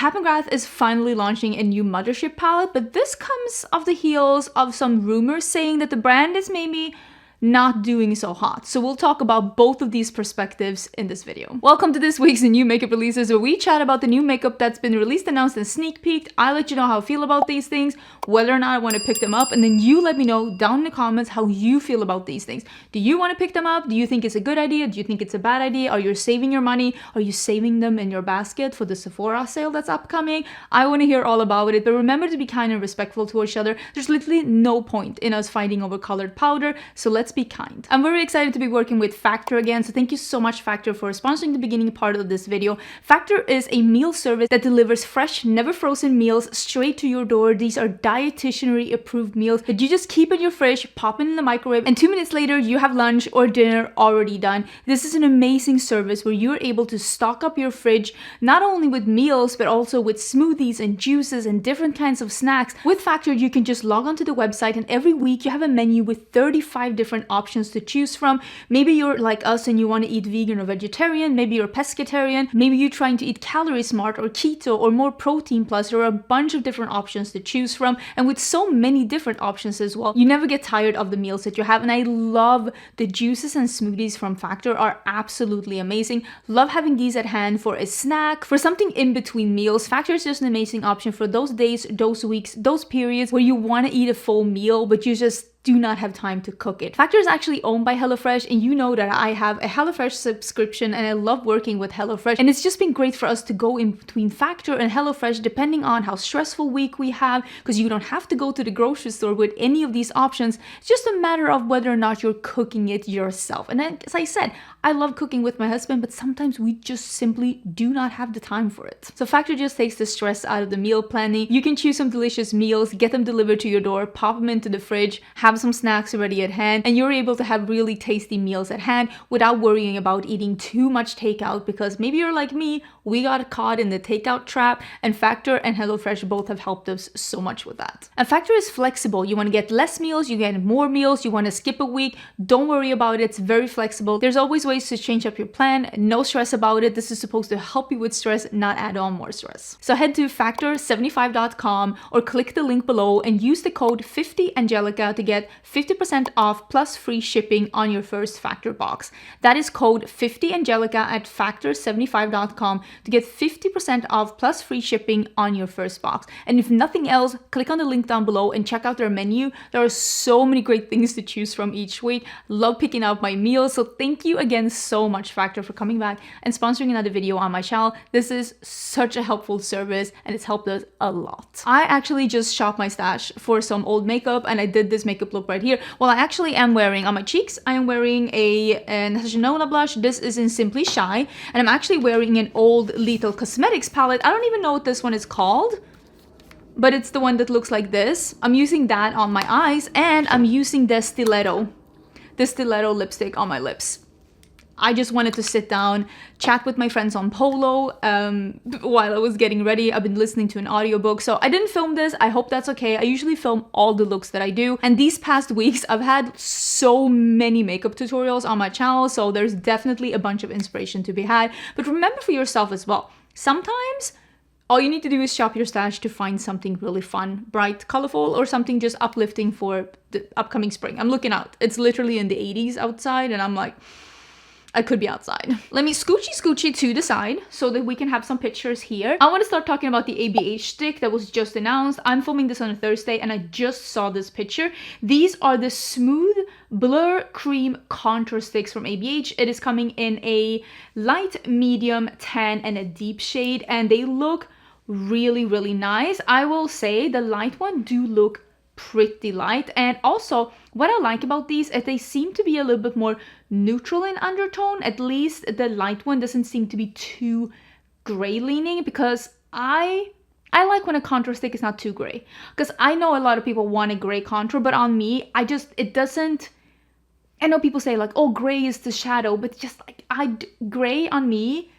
Pat McGrath is finally launching a new Mothership palette, but this comes off the heels of some rumors saying that the brand is maybe not doing so hot. So we'll talk about both of these perspectives in this video. Welcome to this week's new makeup releases, where we chat about the new makeup that's been released, announced, and sneak peeked. I let you know how I feel about these things, whether or not I want to pick them up, and then you let me know down in the comments how you feel about these things. Do you want to pick them up? Do you think it's a good idea? Do you think it's a bad idea? Are you saving your money? Are you saving them in your basket for the Sephora sale that's upcoming? I want to hear all about it, but remember to be kind and respectful to each other. There's literally no point in us fighting over colored powder, so let's be kind. I'm very excited to be working with Factor again, so thank you so much, Factor, for sponsoring the beginning part of this video. Factor is a meal service that delivers fresh, never frozen meals straight to your door. These are dietitianary approved meals that you just keep in your fridge, pop in the microwave, and 2 minutes later you have lunch or dinner already done. This is an amazing service where you're able to stock up your fridge not only with meals but also with smoothies and juices and different kinds of snacks. With Factor, you can just log onto the website, and every week you have a menu with 35 different options to choose from. Maybe you're like us and you want to eat vegan or vegetarian. Maybe you're pescatarian. Maybe you're trying to eat calorie smart or keto or more protein plus. There are a bunch of different options to choose from, and with so many different options as well, you never get tired of the meals that you have. And I love the juices and smoothies from Factor, are absolutely amazing. Love having these at hand for a snack, for something in between meals. Factor is just an amazing option for those days, those weeks, those periods where you want to eat a full meal but you just do not have time to cook it. Factor is actually owned by HelloFresh, and you know that I have a HelloFresh subscription and I love working with HelloFresh, and it's just been great for us to go in between Factor and HelloFresh depending on how stressful week we have, because you don't have to go to the grocery store with any of these options. It's just a matter of whether or not you're cooking it yourself. And then, as I said, I love cooking with my husband, but sometimes we just simply do not have the time for it. So Factor just takes the stress out of the meal planning. You can choose some delicious meals, get them delivered to your door, pop them into the fridge, have some snacks ready at hand, and you're able to have really tasty meals at hand without worrying about eating too much takeout, because maybe you're like me, we got caught in the takeout trap, and Factor and HelloFresh both have helped us so much with that. And Factor is flexible. You want to get less meals, you get more meals, you want to skip a week, don't worry about it. It's very flexible. There's always ways to change up your plan. No stress about it. This is supposed to help you with stress, not add on more stress. So head to factor75.com or click the link below and use the code 50Angelica to get 50% off plus free shipping on your first Factor box. That is code 50Angelica at factor75.com to get 50% off plus free shipping on your first box. And if nothing else, click on the link down below and check out their menu. There are so many great things to choose from each week. Love picking out my meals. So thank you again so much, Factor, for coming back and sponsoring another video on my channel. This is such a helpful service and it's helped us a lot. I actually just shopped my stash for some old makeup, and I did this makeup look right here. Well, I actually am wearing on my cheeks, I am wearing a Anastasia blush. This is in Simply Shy, and I'm actually wearing an old Lethal Cosmetics palette. I don't even know what this one is called, but it's the one that looks like this. I'm using that on my eyes, and I'm using the stiletto lipstick on my lips. I just wanted to sit down, chat with my friends on Polo while I was getting ready. I've been listening to an audiobook, so I didn't film this. I hope that's okay. I usually film all the looks that I do, and these past weeks I've had so many makeup tutorials on my channel, so there's definitely a bunch of inspiration to be had. But remember for yourself as well, sometimes all you need to do is shop your stash to find something really fun, bright, colorful, or something just uplifting for the upcoming spring. I'm looking out. It's literally in the 80s outside, and I'm like, I could be outside. Let me scoochie to the side so that we can have some pictures here. I want to start talking about the ABH stick that was just announced. I'm filming this on a Thursday and I just saw this picture. These are the Smooth Blur Cream Contour Sticks from ABH. It is coming in a light, medium, tan, and a deep shade, and they look really, really nice. I will say the light one do look pretty light, and also what I like about these is they seem to be a little bit more neutral in undertone. At least the light one doesn't seem to be too gray leaning, because I like when a contour stick is not too gray, because I know a lot of people want a gray contour, but on me it doesn't. I know people say like, oh, gray is the shadow, but just like gray on me,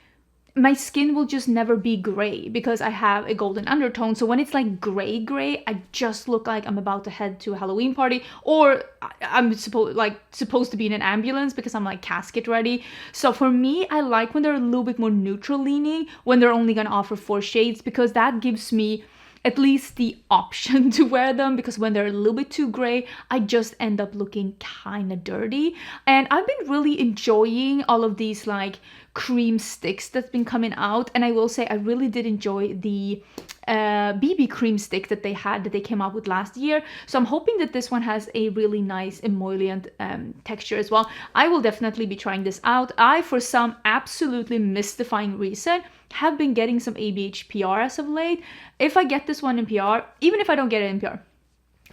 my skin will just never be gray because I have a golden undertone. So when it's like gray, I just look like I'm about to head to a Halloween party, or I'm supposed to be in an ambulance because I'm like casket ready. So for me, I like when they're a little bit more neutral leaning, when they're only gonna offer 4 shades, because that gives me at least the option to wear them, because when they're a little bit too gray, I just end up looking kind of dirty. And I've been really enjoying all of these like cream sticks that's been coming out, and I will say I really did enjoy the BB cream stick that they came out with last year. So I'm hoping that this one has a really nice emollient texture as well. I will definitely be trying this out. I, for some absolutely mystifying reason, have been getting some ABH PR as of late. If I get this one in PR, even if I don't get it in PR,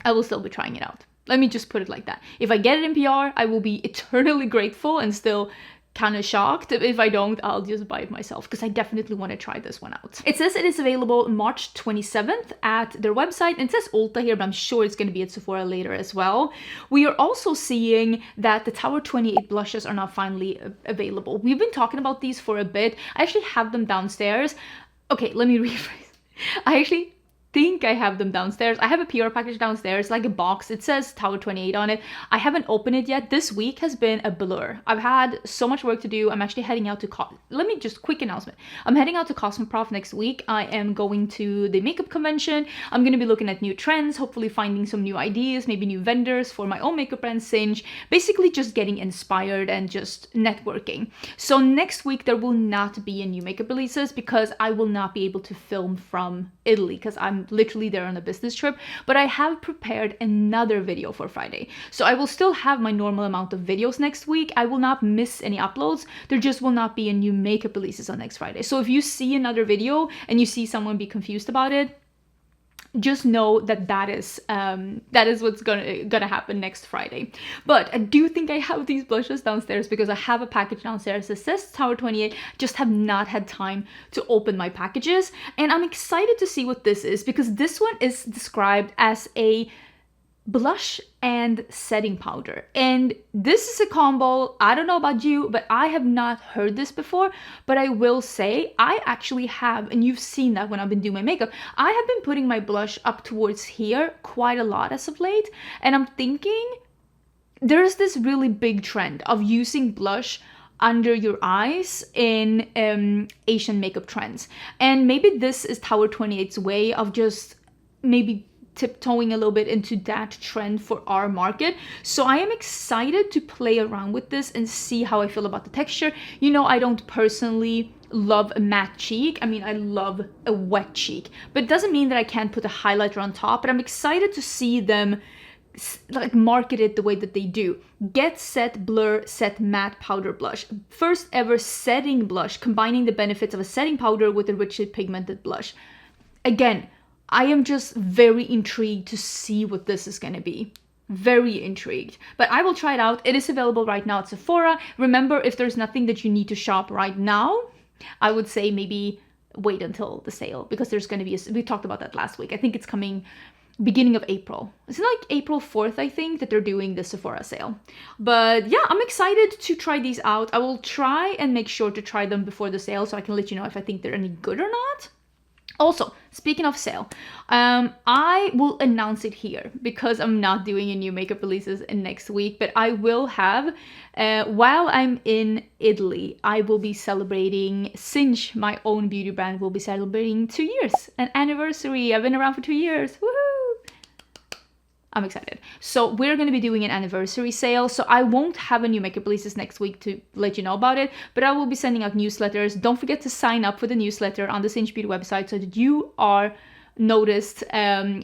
I will still be trying it out. Let me just put it like that. If I get it in PR, I will be eternally grateful and still kind of shocked. If I don't, I'll just buy it myself, because I definitely want to try this one out. It says it is available March 27th at their website, and it says Ulta here, but I'm sure it's going to be at Sephora later as well. We are also seeing that the Tower 28 blushes are now finally available. We've been talking about these for a bit. I actually have them downstairs. Okay, let me rephrase. I actually think I have them downstairs. I have a PR package downstairs, like a box. It says Tower 28 on it. I haven't opened it yet. This week has been a blur. I've had so much work to do. I'm actually heading out to let me just quick announcement. I'm heading out to Cosmoprof next week. I am going to the makeup convention. I'm going to be looking at new trends, hopefully finding some new ideas, maybe new vendors for my own makeup brand Singe, basically just getting inspired and just networking. So next week there will not be any new makeup releases because I will not be able to film from Italy because I'm literally there on a business trip, but I have prepared another video for Friday. So I will still have my normal amount of videos next week. I will not miss any uploads. There just will not be a new makeup releases on next Friday. So if you see another video and you see someone be confused about it, just know that that is what's gonna happen next Friday. But I do think I have these blushes downstairs because I have a package downstairs that says Tower 28, just have not had time to open my packages. And I'm excited to see what this is, because this one is described as a blush and setting powder, and this is a combo. I don't know about you, but I have not heard this before. But I will say I actually have, and you've seen that when I've been doing my makeup, I have been putting my blush up towards here quite a lot as of late, and I'm thinking there's this really big trend of using blush under your eyes in Asian makeup trends, and maybe this is Tower 28's way of just maybe tiptoeing a little bit into that trend for our market. So I am excited to play around with this and see how I feel about the texture. You know, I don't personally love a matte cheek. I mean, I love a wet cheek, but it doesn't mean that I can't put a highlighter on top. But I'm excited to see them like market it the way that they do. GetSet Blur Set Matte Powder Blush. First ever setting blush, combining the benefits of a setting powder with a richly pigmented blush. Again, I am just very intrigued to see what this is going to be. Very intrigued. But I will try it out. It is available right now at Sephora. Remember, if there's nothing that you need to shop right now, I would say maybe wait until the sale, because there's going to be we talked about that last week. I think it's coming beginning of April. It's like April 4th, I think, that they're doing the Sephora sale. But yeah, I'm excited to try these out. I will try and make sure to try them before the sale so I can let you know if I think they're any good or not. Also, speaking of sale, I will announce it here because I'm not doing a new makeup releases in next week, but I will have, while I'm in Italy, I will be celebrating Singe, my own beauty brand, will be celebrating 2 years, an anniversary. I've been around for 2 years. Woohoo! I'm excited. So we're going to be doing an anniversary sale. So I won't have a new makeup releases next week to let you know about it, but I will be sending out newsletters. Don't forget to sign up for the newsletter on the Singe Beauty website so that you are noticed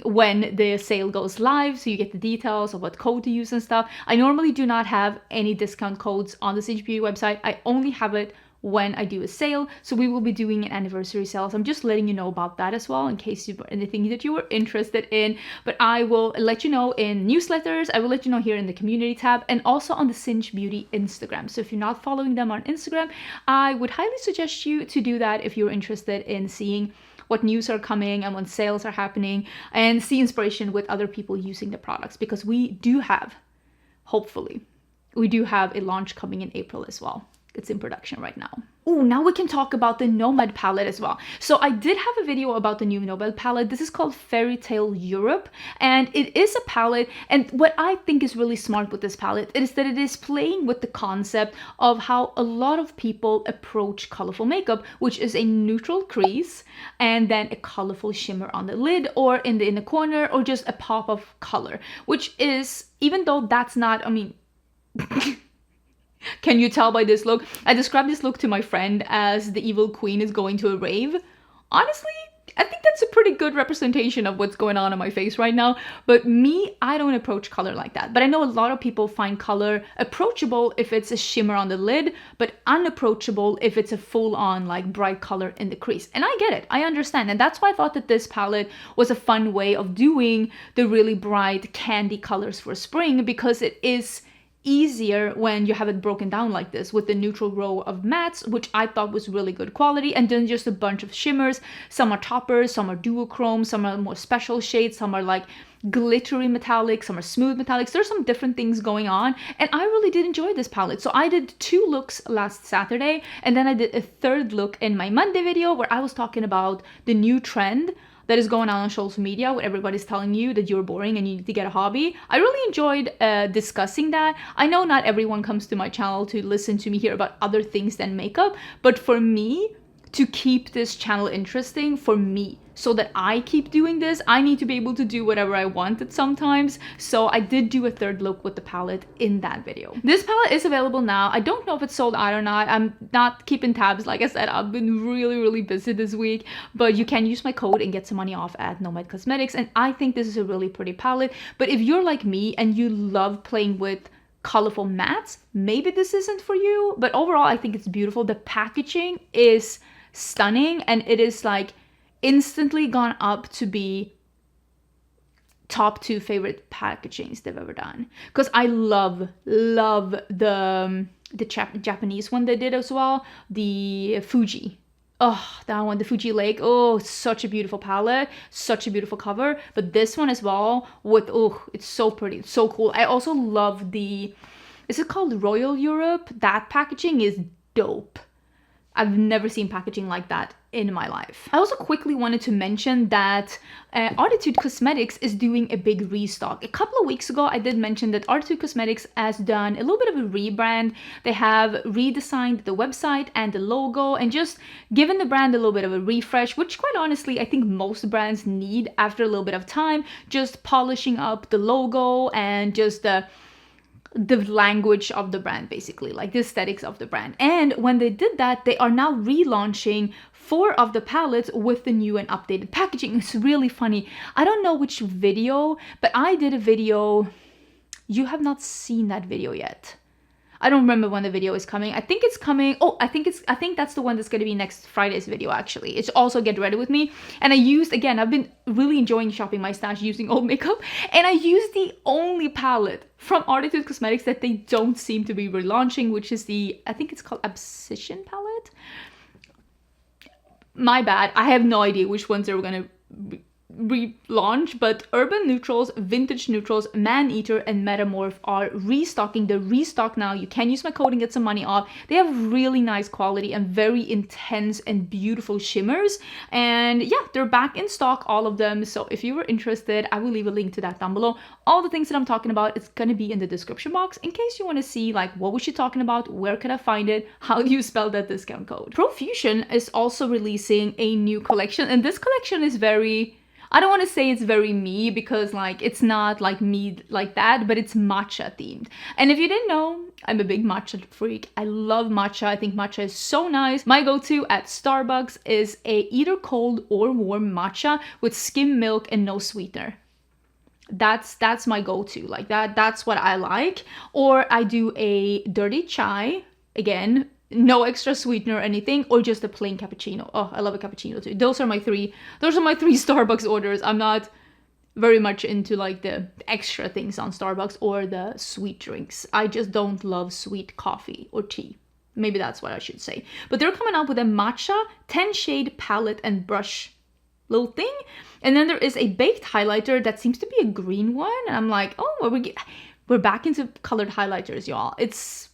when the sale goes live, so you get the details of what code to use and stuff. I normally do not have any discount codes on the Singe Beauty website. I only have it when I do a sale, so we will be doing an anniversary sale. So I'm just letting you know about that as well, in case you've anything that you were interested in. But I will let you know in newsletters. I will let you know here in the community tab, and also on the Singe Beauty Instagram. So if you're not following them on Instagram, I would highly suggest you to do that if you're interested in seeing what news are coming and when sales are happening, and see inspiration with other people using the products, because we do have, hopefully, we do have a launch coming in April as well. that's in production right now. Oh, now we can talk about the Nomad palette as well. So I did have a video about the new Nomad palette. This is called Fairytale Europe, and it is a palette. And what I think is really smart with this palette is that it is playing with the concept of how a lot of people approach colorful makeup, which is a neutral crease and then a colorful shimmer on the lid or in the inner corner, or just a pop of color, which is, even though that's not, I mean, can you tell by this look? I described this look to my friend as the evil queen is going to a rave. Honestly, I think that's a pretty good representation of what's going on my face right now. But me, I don't approach color like that. But I know a lot of people find color approachable if it's a shimmer on the lid, but unapproachable if it's a full-on like bright color in the crease. And I get it, I understand. And that's why I thought that this palette was a fun way of doing the really bright candy colors for spring, because it is easier when you have it broken down like this with the neutral row of mattes, which I thought was really good quality, and then just a bunch of shimmers. Some are toppers, some are duochrome, some are more special shades, some are like glittery metallics, some are smooth metallics. There's some different things going on, and I really did enjoy this palette. So I did 2 looks last Saturday, and then I did a 3rd look in my Monday video where I was talking about the new trend that is going on social media, where everybody's telling you that you're boring and you need to get a hobby. I really enjoyed discussing that. I know not everyone comes to my channel to listen to me hear about other things than makeup, but for me, to keep this channel interesting for me, so that I keep doing this, I need to be able to do whatever I wanted sometimes. So I did do a 3rd look with the palette in that video. This palette is available now. I don't know if it's sold out or not. I'm not keeping tabs. Like I said, I've been really busy this week, but you can use my code and get some money off at Nomad Cosmetics. And I think this is a really pretty palette. But if you're like me and you love playing with colorful mattes, maybe this isn't for you. But overall, I think it's beautiful. The packaging is stunning, and it is like instantly gone up to be top 2 favorite packagings they've ever done, because I love the Japanese one they did as well, the Fuji. Oh, that one, the Fuji Lake. Oh, such a beautiful palette, such a beautiful cover. But this one as well, with, oh, it's so pretty, it's so cool. I also love the, is it called Royal Europe? That packaging is dope. I've never seen packaging like that in my life. I also quickly wanted to mention that Artitude Cosmetics is doing a big restock. A couple of weeks ago, I did mention that Artitude Cosmetics has done a little bit of a rebrand. They have redesigned the website and the logo and just given the brand a little bit of a refresh, which quite honestly, I think most brands need after a little bit of time, just polishing up the logo and just the language of the brand, basically, like the aesthetics of the brand. And when they did that, they are now relaunching 4 of the palettes with the new and updated packaging. It's really funny. I don't know which video, but I did a video. You have not seen that video yet. I don't remember when the video is coming. I think it's coming. Oh, I think that's the one that's going to be next Friday's video, actually. It's also Get Ready With Me. And I used, again, I've been really enjoying shopping my stash using old makeup. And I used the only palette from Artitude Cosmetics that they don't seem to be relaunching, which is the, I think it's called Obsession palette. My bad. I have no idea which ones they're going to relaunch, but Urban Neutrals, Vintage Neutrals, Man Eater, and Metamorph are restocking. They're restocked now. You can use my code and get some money off. They have really nice quality and very intense and beautiful shimmers. And yeah, they're back in stock, all of them. So if you were interested, I will leave a link to that down below. All the things that I'm talking about, it's gonna be in the description box in case you want to see like what was she talking about, where can I find it, how do you spell that discount code. Profusion is also releasing a new collection, and this collection is very, I don't want to say it's very me, because like it's not like me like that, but it's matcha themed. And if you didn't know, I'm a big matcha freak. I love matcha. I think matcha is so nice. My go-to at Starbucks is a either cold or warm matcha with skim milk and no sweetener. That's my go-to. Like that's what I like. Or I do a dirty chai, again, no extra sweetener or anything, or just a plain cappuccino. Oh, I love a cappuccino too. Those are my three Starbucks orders. I'm not very much into like the extra things on Starbucks or the sweet drinks. I just don't love sweet coffee or tea. Maybe that's what I should say. But they're coming up with a matcha 10 shade palette and brush little thing. And then there is a baked highlighter that seems to be a green one. And I'm like, oh, we're back into colored highlighters, y'all. It's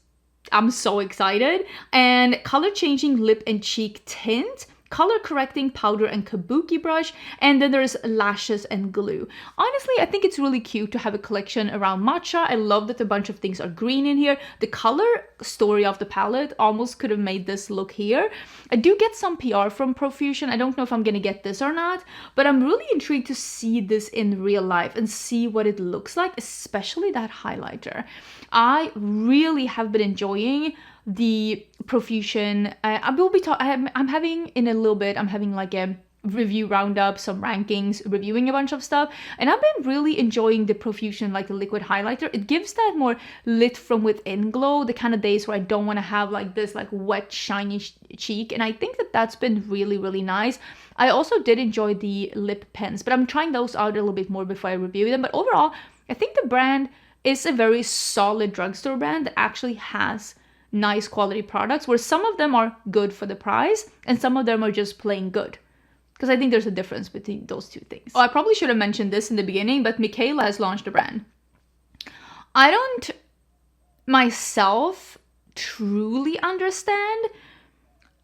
I'm so excited. And color changing lip and cheek tint, color correcting powder and kabuki brush, and then there's lashes and glue. Honestly, I think it's really cute to have a collection around matcha. I love that a bunch of things are green in here. The color story of the palette almost could have made this look here. I do get some PR from Profusion. I don't know if I'm gonna get this or not, but I'm really intrigued to see this in real life and see what it looks like, especially that highlighter. I really have been enjoying the Profusion. I will be I'm having in a little bit, I'm having like a review roundup, some rankings, reviewing a bunch of stuff, and I've been really enjoying the Profusion, like the liquid highlighter. It gives that more lit from within glow, the kind of days where I don't want to have like this like wet shiny cheek, and I think that that's been really, really nice. I also did enjoy the lip pens, but I'm trying those out a little bit more before I review them. But overall, I think the brand is a very solid drugstore brand that actually has nice quality products, where some of them are good for the price and some of them are just plain good. Because I think there's a difference between those two things. Oh, I probably should have mentioned this in the beginning, but Mikayla has launched a brand. I don't myself truly understand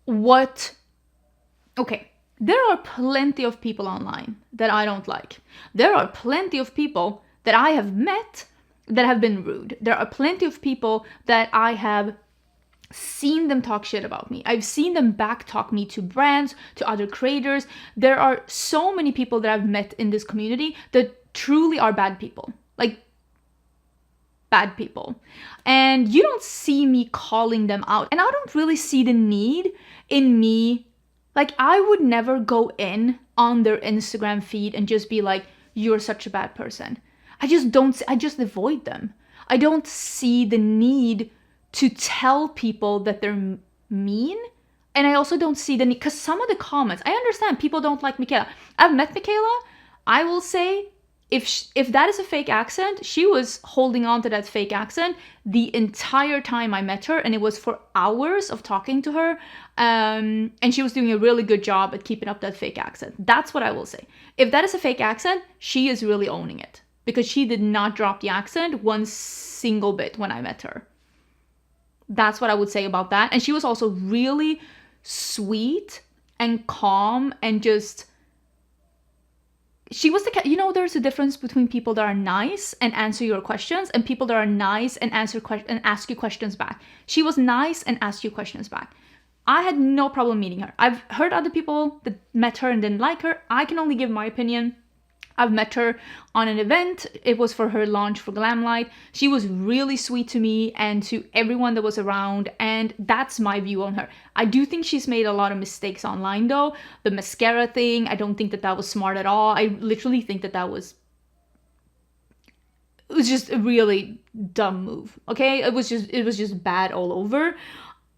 what... Okay, there are plenty of people online that I don't like. There are plenty of people that I have met that have been rude. There are plenty of people that I have seen them talk shit about me. I've seen them back talk me to brands, to other creators. There are so many people that I've met in this community that truly are bad people. Like, bad people. And you don't see me calling them out. And I don't really see the need in me. Like, I would never go in on their Instagram feed and just be like, you're such a bad person. I just avoid them. I don't see the need to tell people that they're mean. And I also don't see the need, because some of the comments, I understand people don't like Mikayla. I've met Mikayla. I will say, if that is a fake accent, she was holding on to that fake accent the entire time I met her, and it was for hours of talking to her. And she was doing a really good job at keeping up that fake accent. That's what I will say. If that is a fake accent, she is really owning it, because she did not drop the accent one single bit when I met her. That's what I would say about that. And she was also really sweet and calm and just... She was the... You know, there's a difference between people that are nice and answer your questions and people that are nice and ask you questions back. She was nice and asked you questions back. I had no problem meeting her. I've heard other people that met her and didn't like her. I can only give my opinion. I've met her on an event. It was for her launch for Glamlite. She was really sweet to me and to everyone that was around, and that's my view on her. I do think she's made a lot of mistakes online though. The mascara thing, I don't think that that was smart at all. I literally think that that was... It was just a really dumb move, okay? It was just bad all over.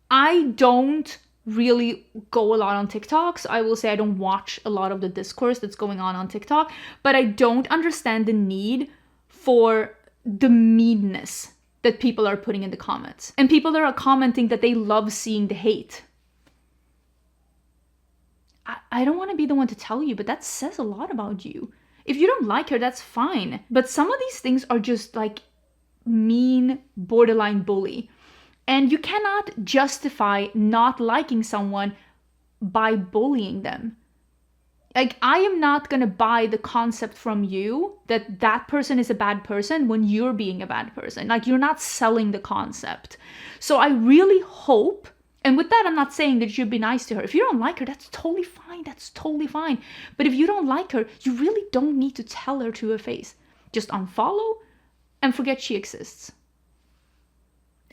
I don't really go a lot on TikTok, so I will say I don't watch a lot of the discourse that's going on TikTok, but I don't understand the need for the meanness that people are putting in the comments. And people that are commenting that they love seeing the hate. I don't want to be the one to tell you, but that says a lot about you. If you don't like her, that's fine. But some of these things are just like mean, borderline bully. And you cannot justify not liking someone by bullying them. Like, I am not gonna buy the concept from you that that person is a bad person when you're being a bad person. Like, you're not selling the concept. So I really hope, and with that, I'm not saying that you should be nice to her. If you don't like her, that's totally fine. That's totally fine. But if you don't like her, you really don't need to tell her to her face. Just unfollow and forget she exists.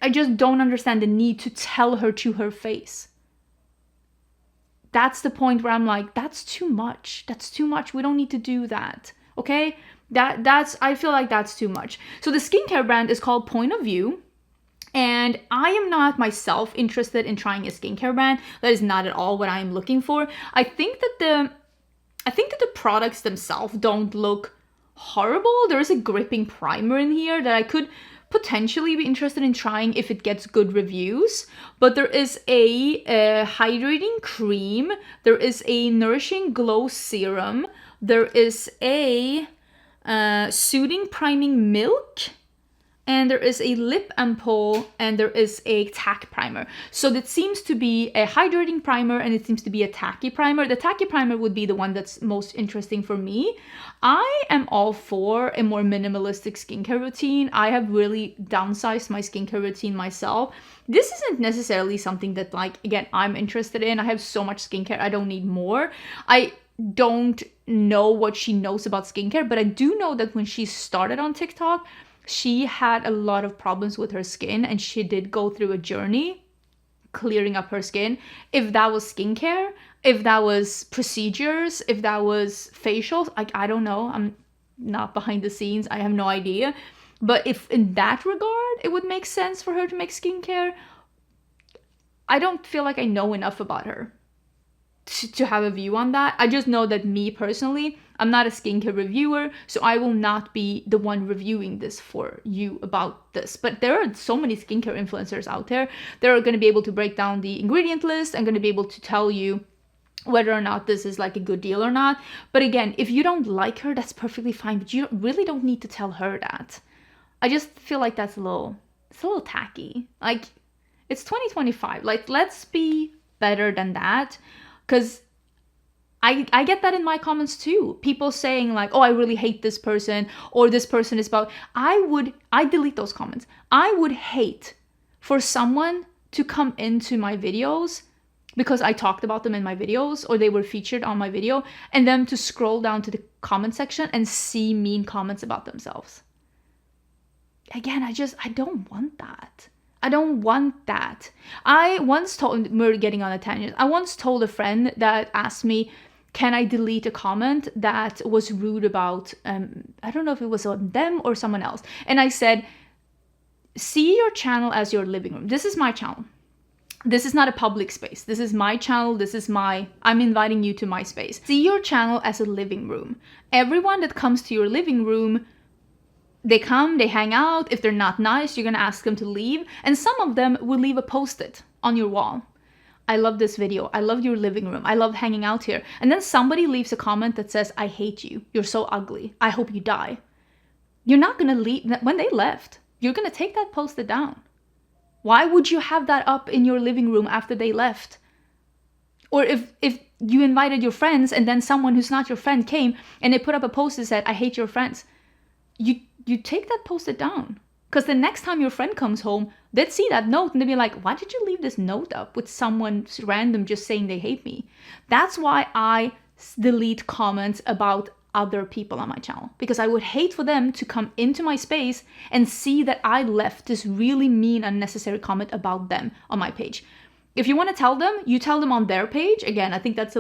I just don't understand the need to tell her to her face. That's the point where I'm like, that's too much. That's too much. We don't need to do that. Okay? I feel like that's too much. So the skincare brand is called Point of View. And I am not myself interested in trying a skincare brand. That is not at all what I am looking for. I think that the products themselves don't look horrible. There is a gripping primer in here that I could potentially be interested in trying if it gets good reviews. But there is a hydrating cream, there is a nourishing glow serum, there is a soothing priming milk, and there is a lip ampoule, and there is a tack primer. So that seems to be a hydrating primer, and it seems to be a tacky primer. The tacky primer would be the one that's most interesting for me. I am all for a more minimalistic skincare routine. I have really downsized my skincare routine myself. This isn't necessarily something that, like, again, I'm interested in. I have so much skincare, I don't need more. I don't know what she knows about skincare, but I do know that when she started on TikTok, she had a lot of problems with her skin, and she did go through a journey clearing up her skin. If that was skincare, if that was procedures, if that was facials, like, I don't know. I'm not behind the scenes. I have no idea. But if in that regard, it would make sense for her to make skincare, I don't feel like I know enough about her to have a view on that. I just know that me personally, I'm not a skincare reviewer, so I will not be the one reviewing this for you about this. But there are so many skincare influencers out there that are going to be able to break down the ingredient list and going to be able to tell you whether or not this is like a good deal or not. But again, if you don't like her, that's perfectly fine, but you really don't need to tell her that. I just feel like it's a little tacky. Like, it's 2025. Like, let's be better than that. Because I get that in my comments too. People saying like, oh, I really hate this person, or this person is about... I delete those comments. I would hate for someone to come into my videos because I talked about them in my videos, or they were featured on my video, and them to scroll down to the comment section and see mean comments about themselves. Again, I don't want that. I don't want that. I once told, we're getting on a tangent. I once told a friend that asked me, can I delete a comment that was rude about, I don't know if it was on them or someone else. And I said, see your channel as your living room. This is my channel. This is not a public space. This is my channel. I'm inviting you to my space. See your channel as a living room. Everyone that comes to your living room, they come, they hang out. If they're not nice, you're gonna ask them to leave. And some of them will leave a post-it on your wall. I love this video. I love your living room. I love hanging out here. And then somebody leaves a comment that says, I hate you. You're so ugly. I hope you die. You're not gonna leave. When they left, you're gonna take that post-it down. Why would you have that up in your living room after they left? Or if you invited your friends and then someone who's not your friend came and they put up a post that said, I hate your friends. You take that post-it down, because the next time your friend comes home, they'd see that note and they'd be like, why did you leave this note up with someone random just saying they hate me? That's why I delete comments about other people on my channel, because I would hate for them to come into my space and see that I left this really mean, unnecessary comment about them on my page. If you want to tell them, you tell them on their page. Again, I think that's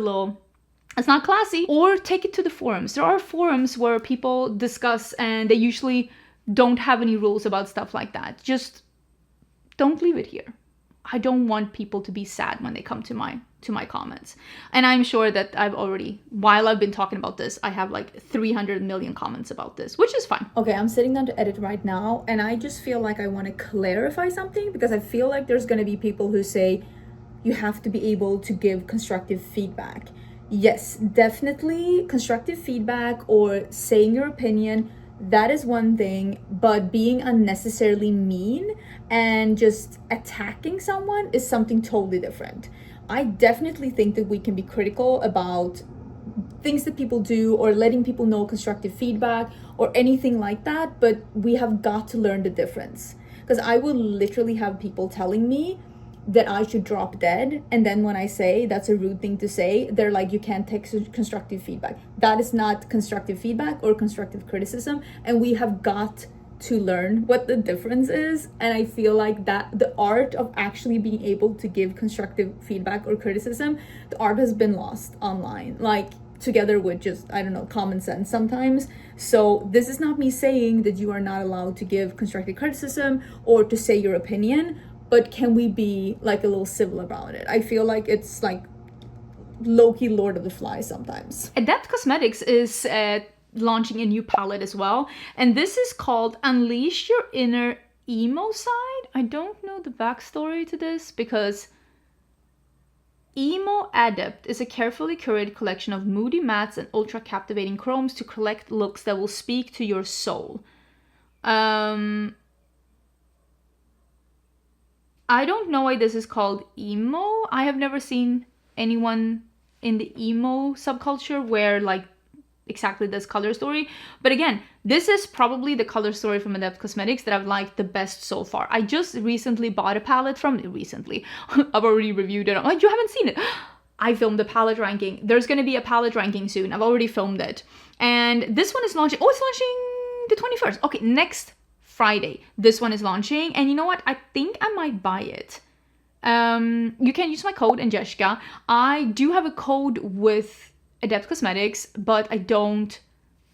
it's not classy. Or take it to the forums. There are forums where people discuss, and they usually don't have any rules about stuff like that. Just don't leave it here. I don't want people to be sad when they come to my comments. And I'm sure that while I've been talking about this, I have like 300 million comments about this, which is fine. Okay, I'm sitting down to edit right now, and I just feel like I want to clarify something, because I feel like there's going to be people who say you have to be able to give constructive feedback. Yes, definitely constructive feedback or saying your opinion, that is one thing, but being unnecessarily mean and just attacking someone is something totally different. I definitely think that we can be critical about things that people do, or letting people know constructive feedback or anything like that, but we have got to learn the difference. Because I will literally have people telling me that I should drop dead, and then when I say that's a rude thing to say, they're like, you can't take constructive feedback. That is not constructive feedback or constructive criticism, and we have got to learn what the difference is. And I feel like that the art of actually being able to give constructive feedback or criticism, the art has been lost online, like together with just, I don't know, common sense sometimes. So this is not me saying that you are not allowed to give constructive criticism or to say your opinion, but can we be like a little civil about it? I feel like it's like low-key Lord of the Flies sometimes. Adept Cosmetics is launching a new palette as well, and this is called Unleash Your Inner Emo Side. I don't know the backstory to this, because Emo Adept is a carefully curated collection of moody mattes and ultra captivating chromes to collect looks that will speak to your soul. I don't know why this is called emo. I have never seen anyone in the emo subculture wear like exactly this color story. But again, this is probably the color story from Adept Cosmetics that I've liked the best so far. I just recently bought a palette from recently. I've already reviewed it. Oh, you haven't seen it. I filmed the palette ranking. There's going to be a palette ranking soon. I've already filmed it. And this one is launching. Oh, it's launching the 21st. Okay, next Friday. This one is launching. And you know what? I think I might buy it. You can use my code, Angeshka. I do have a code with Adept Cosmetics, but I don't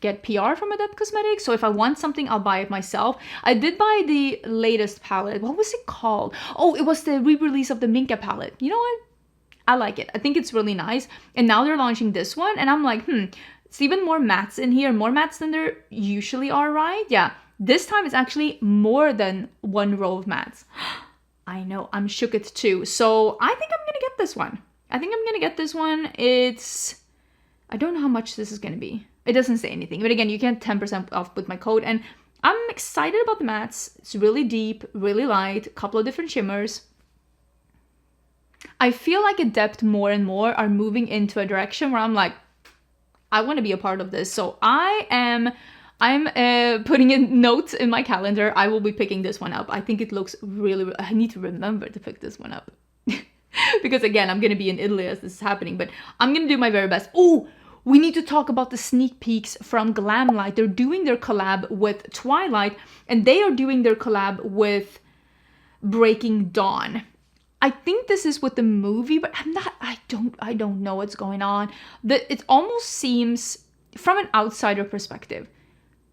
get PR from Adept Cosmetics. So if I want something, I'll buy it myself. I did buy the latest palette. What was it called? Oh, it was the re-release of the Minka palette. You know what? I like it. I think it's really nice. And now they're launching this one. And I'm like, it's even more mattes in here. More mattes than there usually are, right? Yeah. This time it's actually more than one row of mattes. I know. I'm shook it too. So I think I'm going to get this one. I don't know how much this is going to be. It doesn't say anything. But again, you get 10% off with my code. And I'm excited about the mattes. It's really deep, really light, a couple of different shimmers. I feel like Adept more and more are moving into a direction where I'm like, I want to be a part of this. So I'm putting in notes in my calendar. I will be picking this one up. I think it looks really, I need to remember to pick this one up. Because again, I'm going to be in Italy as this is happening, but I'm going to do my very best. Oh, we need to talk about the sneak peeks from Glamlite. They're doing their collab with Twilight, and they are doing their collab with Breaking Dawn. I think this is with the movie, but I don't know what's going on. It almost seems, from an outsider perspective,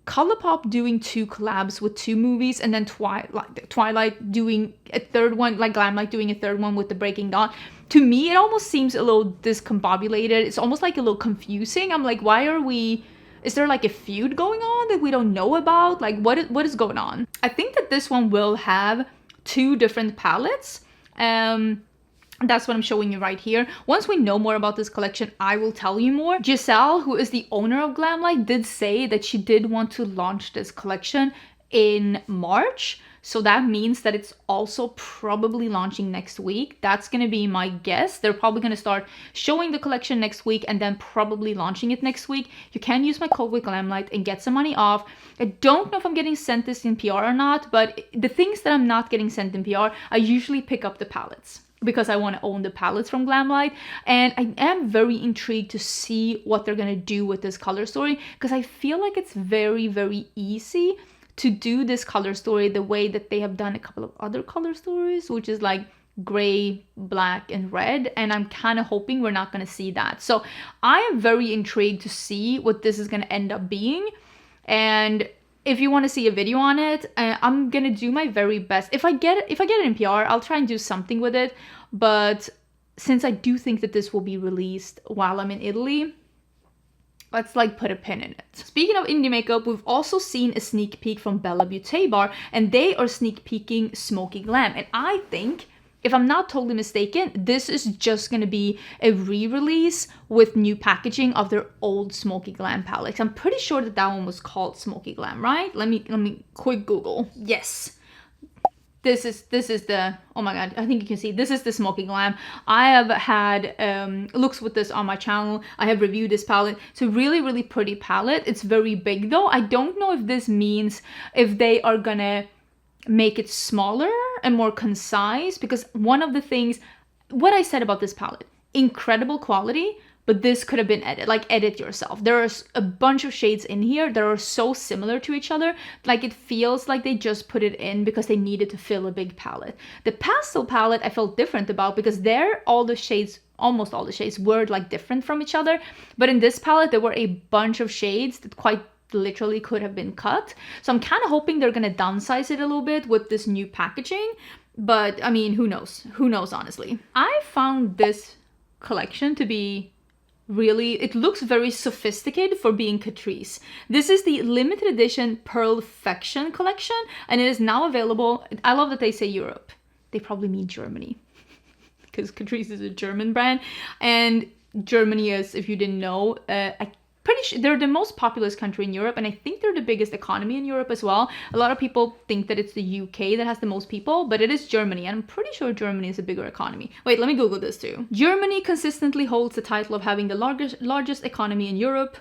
Colourpop doing 2 collabs with 2 movies, and then Twilight doing a third one, like Glamlite doing a third one with the Breaking Dawn. To me, it almost seems a little discombobulated. It's almost like a little confusing. I'm like, is there like a feud going on that we don't know about? Like, what is going on? I think that this one will have 2 different palettes. That's what I'm showing you right here. Once we know more about this collection, I will tell you more. Giselle, who is the owner of Glamlite, did say that she did want to launch this collection in March. So that means that it's also probably launching next week. That's going to be my guess. They're probably going to start showing the collection next week and then probably launching it next week. You can use my code with Glamlite and get some money off. I don't know if I'm getting sent this in PR or not, but the things that I'm not getting sent in PR, I usually pick up the palettes, because I want to own the palettes from Glamlite. And I am very intrigued to see what they're going to do with this color story, because I feel like it's very, very easy to do this color story the way that they have done a couple of other color stories, which is like gray, black, and red. And I'm kind of hoping we're not going to see that. So I am very intrigued to see what this is going to end up being. And if you want to see a video on it, I'm going to do my very best. If I get it in PR, I'll try and do something with it. But since I do think that this will be released while I'm in Italy, let's like put a pin in it. Speaking of indie makeup, we've also seen a sneak peek from Bella Beauté Bar, and they are sneak peeking Smokey Glam. And I think, if I'm not totally mistaken, this is just going to be a re-release with new packaging of their old Smokey Glam palettes. I'm pretty sure that one was called Smokey Glam, right? Let me quick Google. Yes. This is the, oh my god, I think you can see, this is the Smokey Glam. I have had looks with this on my channel. I have reviewed this palette. It's a really, really pretty palette. It's very big though. I don't know if this means if they are gonna make it smaller and more concise, because one of the things, what I said about this palette, incredible quality, but this could have been edit yourself. There are a bunch of shades in here that are so similar to each other. Like, it feels like they just put it in because they needed to fill a big palette. The pastel palette I felt different about, because there almost all the shades were like different from each other. But in this palette, there were a bunch of shades that quite literally could have been cut. So I'm kind of hoping they're going to downsize it a little bit with this new packaging. But I mean, who knows? Who knows, honestly. I found this collection to be really, it looks very sophisticated for being Catrice. This is the limited edition Pearl-fection collection, and it is now available. I love that they say Europe. They probably mean Germany, because Catrice is a German brand, and Germany is, if you didn't know, I pretty sure they're the most populous country in Europe, and I think they're the biggest economy in Europe as well. A lot of people think that it's the UK that has the most people, but it is Germany, and I'm pretty sure Germany is a bigger economy. Wait, let me Google this too. Germany consistently holds the title of having the largest economy in Europe.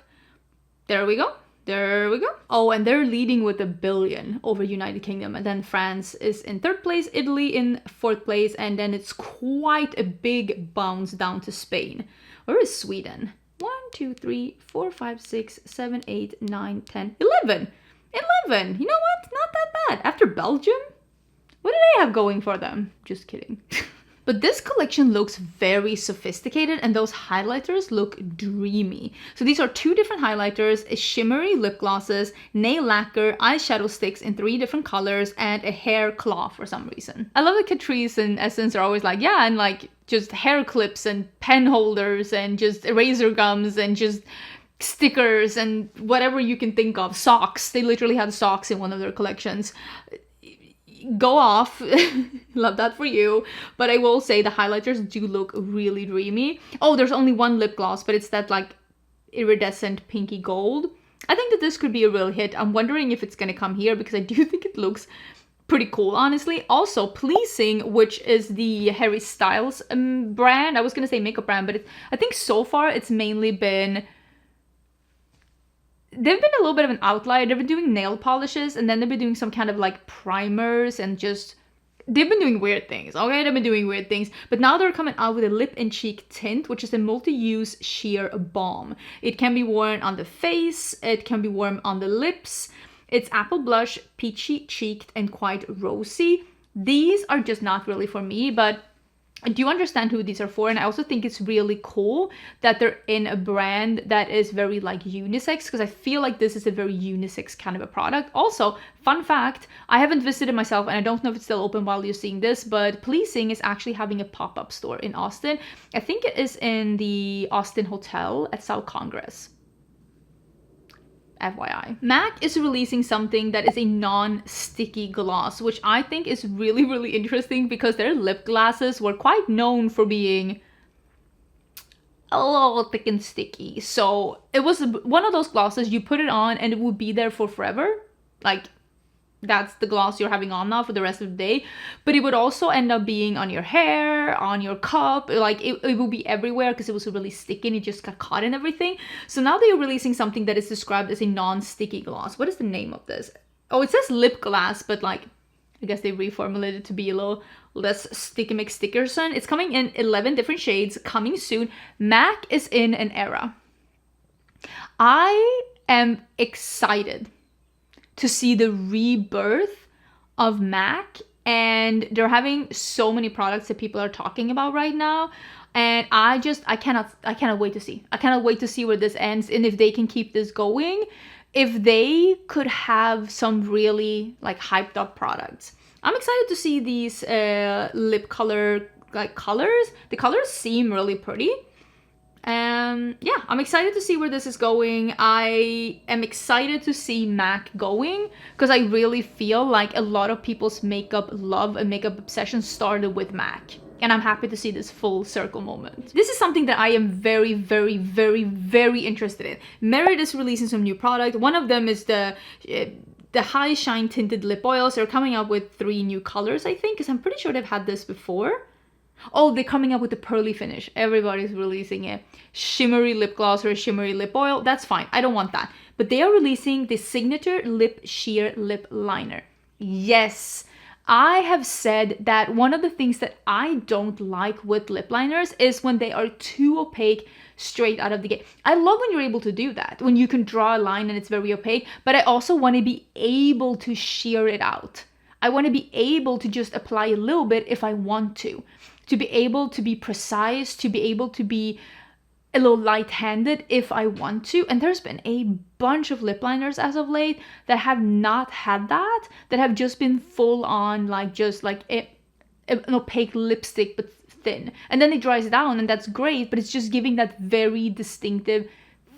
There we go. There we go. Oh, and they're leading with 1 billion over United Kingdom, and then France is in 3rd place, Italy in 4th place, and then it's quite a big bounce down to Spain. Where is Sweden? 1, 2, 3, 4, 5, 6, 7, 8, 9, 10, 11. 11. You know what? Not that bad. After Belgium? What do they have going for them? Just kidding. But this collection looks very sophisticated, and those highlighters look dreamy. So these are 2 different highlighters, a shimmery lip glosses, nail lacquer, eyeshadow sticks in 3 different colors, and a hair claw for some reason. I love that Catrice and Essence are always like, yeah, and like just hair clips and pen holders and just eraser gums and just stickers and whatever you can think of. Socks. They literally had socks in one of their collections. Go off. Love that for you. But I will say the highlighters do look really dreamy. Oh, there's only 1 lip gloss, but it's that like iridescent pinky gold. I think that this could be a real hit. I'm wondering if it's gonna come here because I do think it looks pretty cool, honestly. Also, Pleasing, which is the Harry Styles brand. I was gonna say makeup brand, but I think so far it's mainly been... They've been a little bit of an outlier. They've been doing nail polishes, and then they've been doing some kind of like primers and just... They've been doing weird things, okay? They've been doing weird things. But now they're coming out with a lip and cheek tint, which is a multi-use sheer balm. It can be worn on the face. It can be worn on the lips. It's apple blush, peachy cheeked, and quite rosy. These are just not really for me, but I do understand who these are for, and I also think it's really cool that they're in a brand that is very like unisex, because I feel like this is a very unisex kind of a product. Also, fun fact, I haven't visited myself, and I don't know if it's still open while you're seeing this, but Pleasing is actually having a pop-up store in Austin. I think it is in the Austin Hotel at South Congress. FYI. MAC is releasing something that is a non-sticky gloss, which I think is really, really interesting because their lip glosses were quite known for being a little thick and sticky. So it was one of those glosses you put it on and it would be there for forever. Like, that's the gloss you're having on now for the rest of the day. But it would also end up being on your hair, on your cup. Like, it would be everywhere because it was really sticky and it just got caught in everything. So now they are releasing something that is described as a non-sticky gloss. What is the name of this? Oh, it says lip gloss, but like, I guess they reformulated it to be a little less sticky McStickerson. It's coming in 11 different shades, coming soon. MAC is in an era. I am excited to see the rebirth of MAC, and they're having so many products that people are talking about right now, and I cannot wait to see. I cannot wait to see where this ends, and if they can keep this going, if they could have some really like hyped up products. I'm excited to see these lip color like colors. The colors seem really pretty. Yeah, I'm excited to see where this is going. I am excited to see MAC going because I really feel like a lot of people's makeup love and makeup obsession started with MAC. And I'm happy to see this full circle moment. This is something that I am very, very, very, very interested in. Merit is releasing some new product. One of them is the High Shine Tinted Lip Oils. They're coming out with 3 new colors, I think, because I'm pretty sure they've had this before. Oh, they're coming up with the pearly finish. Everybody's releasing a shimmery lip gloss or a shimmery lip oil. That's fine. I don't want that. But they are releasing the Signature Lip Sheer Lip Liner. Yes. I have said that one of the things that I don't like with lip liners is when they are too opaque straight out of the gate. I love when you're able to do that, when you can draw a line and it's very opaque, but I also want to be able to sheer it out. I want to be able to just apply a little bit if I want to be able to be precise, to be able to be a little light-handed if I want to. And there's been a bunch of lip liners as of late that have not had that have just been full on like just like an opaque lipstick but thin. And then it dries down and that's great, but it's just giving that very distinctive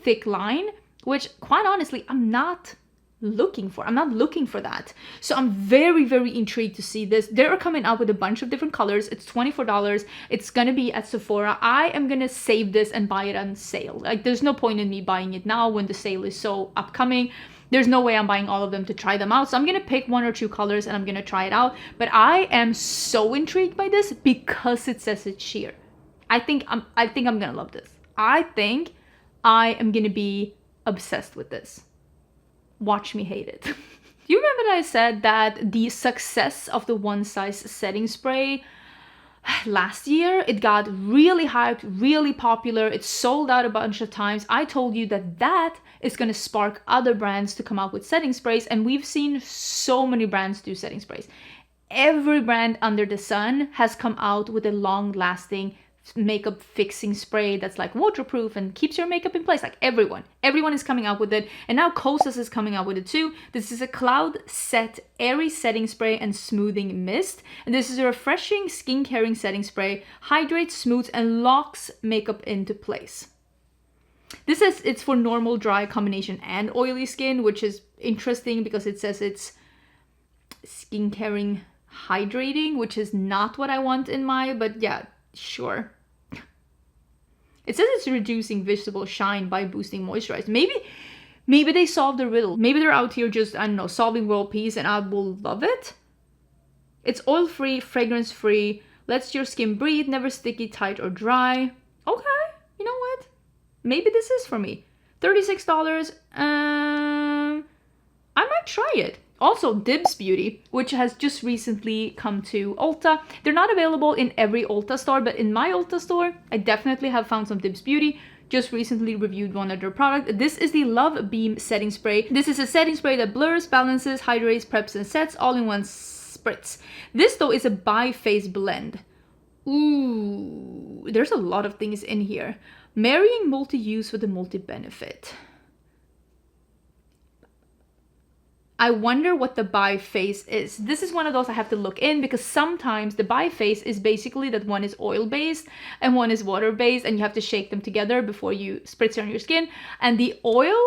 thick line, which quite honestly, I'm not looking for. I'm not looking for that. So I'm very, very intrigued to see this. They're coming out with a bunch of different colors. It's $24. It's gonna be at Sephora. I am gonna save this and buy it on sale. Like, there's no point in me buying it now when the sale is so upcoming. There's no way I'm buying all of them to try them out. So I'm gonna pick 1 or 2 colors and I'm gonna try it out. But I am so intrigued by this because it says it's sheer. I think I'm gonna love this. I think I am gonna be obsessed with this. Watch me hate it. You remember that I said that the success of the One Size setting spray last year, it got really hyped, really popular. It sold out a bunch of times. I told you that that is going to spark other brands to come out with setting sprays, and we've seen so many brands do setting sprays. Every brand under the sun has come out with a long-lasting makeup fixing spray that's like waterproof and keeps your makeup in place. Like everyone is coming out with it, and now Kosas is coming out with it too. This is a cloud set airy setting spray and smoothing mist, and this is a refreshing skin caring setting spray, hydrates, smooths, and locks makeup into place. This says it's for normal, dry, combination, and oily skin, which is interesting because it says it's skin caring, hydrating, which is not what I want in my, but yeah, sure. It says it's reducing visible shine by boosting moisturize. Maybe they solved the riddle. Maybe they're out here just, I don't know, solving world peace, and I will love it. It's oil-free, fragrance-free, lets your skin breathe, never sticky, tight, or dry. Okay, you know what? Maybe this is for me. $36. I might try it. Also, DIBS Beauty, which has just recently come to Ulta. They're not available in every Ulta store, but in my Ulta store, I definitely have found some DIBS Beauty. Just recently reviewed one of their products. This is the Lovebeam setting spray. This is a setting spray that blurs, balances, hydrates, preps, and sets all in one spritz. This, though, is a bi-phase blend. Ooh, there's a lot of things in here. Marrying multi-use with a multi-benefit. I wonder what the bi-phase is. This is one of those I have to look in, because sometimes the bi-phase is basically that one is oil-based and one is water-based, and you have to shake them together before you spritz it on your skin. And the oil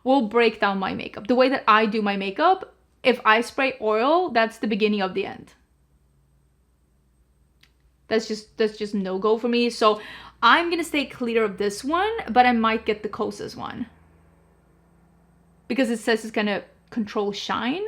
will break down my makeup. The way that I do my makeup, if I spray oil, that's the beginning of the end. That's just no-go for me. So I'm gonna stay clear of this one, but I might get the Kosas one, because it says it's gonna control shine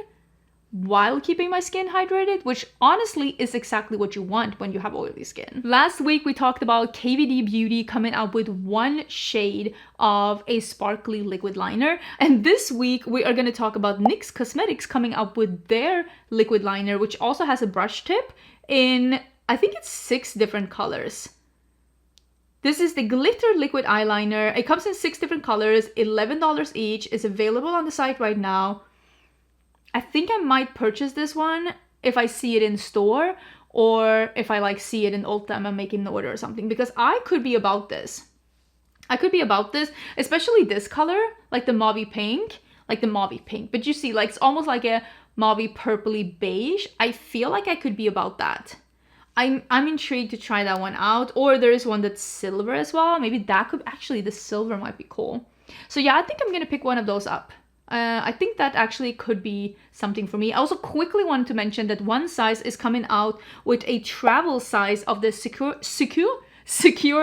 while keeping my skin hydrated, which honestly is exactly what you want when you have oily skin. Last week we talked about KVD Beauty coming out with one shade of a sparkly liquid liner, and this week we are gonna talk about NYX Cosmetics coming out with their liquid liner, which also has a brush tip in, I think it's 6 different colors. This is the Glitter Liquid Eyeliner. It comes in 6 different colors, $11 each. It's available on the site right now. I think I might purchase this one if I see it in store, or if I like see it in Ulta and I'm making an order or something, because I could be about this. I could be about this, especially this color, like the mauvey pink, but you see, like, it's almost like a mauvey purpley beige. I feel like I could be about that. I'm intrigued to try that one out. Or there is one that's silver as well. Maybe that could, actually, the silver might be cool. So yeah, I think I'm gonna pick one of those up. I think that actually could be something for me. I also quickly wanted to mention that One Size is coming out with a travel size of the Secure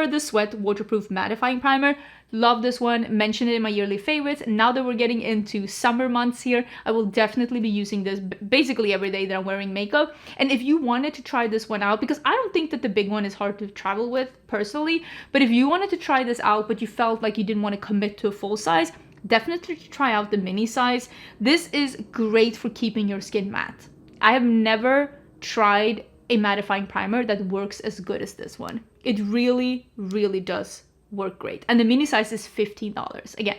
the Sweat Waterproof Mattifying Primer. Love this one, mentioned it in my yearly favorites. Now that we're getting into summer months here, I will definitely be using this basically every day that I'm wearing makeup. And if you wanted to try this one out, because I don't think that the big one is hard to travel with personally, but if you wanted to try this out but you felt like you didn't want to commit to a full size, definitely try out the mini size. This is great for keeping your skin matte. I have never tried a mattifying primer that works as good as this one. It really, really does work great. And the mini size is $15. Again,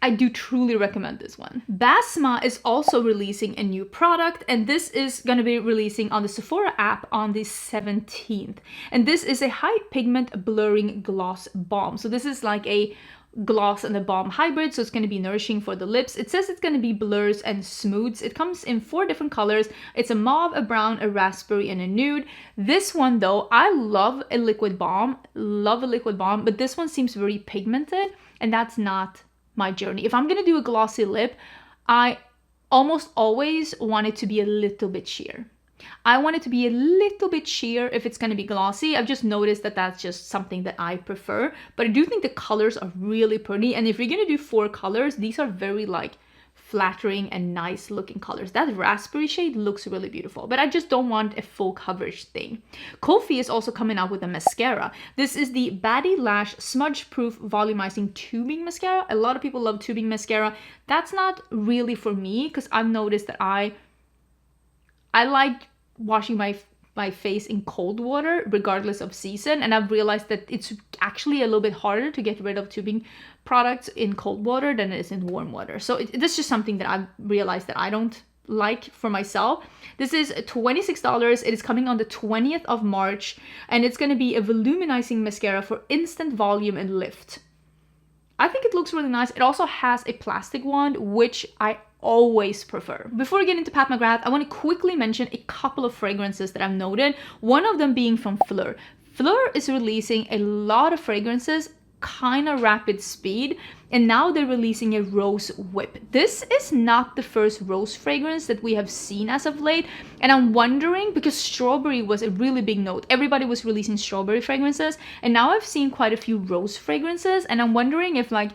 I do truly recommend this one. Basma is also releasing a new product, and this is going to be releasing on the Sephora app on the 17th. And this is a high pigment blurring gloss balm. So this is like a gloss and a balm hybrid, so it's going to be nourishing for the lips. It says it's going to be blurs and smooths. It comes in 4 different colors. It's a mauve, a brown, a raspberry, and a nude. This one, though, I love a liquid balm, but this one seems very pigmented, and that's not my journey. If I'm gonna do a glossy lip, I almost always want it to be a little bit sheer. I want it to be a little bit sheer if it's going to be glossy. I've just noticed that that's just something that I prefer. But I do think the colors are really pretty. And if you're going to do 4 colors, these are very like flattering and nice looking colors. That raspberry shade looks really beautiful, but I just don't want a full coverage thing. Kofi is also coming out with a mascara. This is the Baddie Lash Smudge Proof Volumizing Tubing Mascara. A lot of people love tubing mascara. That's not really for me because I've noticed that I like washing my face in cold water regardless of season, and I've realized that it's actually a little bit harder to get rid of tubing products in cold water than it is in warm water. So this is just something that I've realized that I don't like for myself. This is $26. It is coming on the 20th of March, and it's going to be a volumizing mascara for instant volume and lift. I think it looks really nice. It also has a plastic wand, which I always prefer. Before we get into Pat McGrath, I want to quickly mention a couple of fragrances that I've noted. One of them being from Fleur. Fleur is releasing a lot of fragrances, kind of rapid speed, and now they're releasing a rose whip. This is not the first rose fragrance that we have seen as of late, and I'm wondering, because strawberry was a really big note. Everybody was releasing strawberry fragrances, and now I've seen quite a few rose fragrances, and I'm wondering if like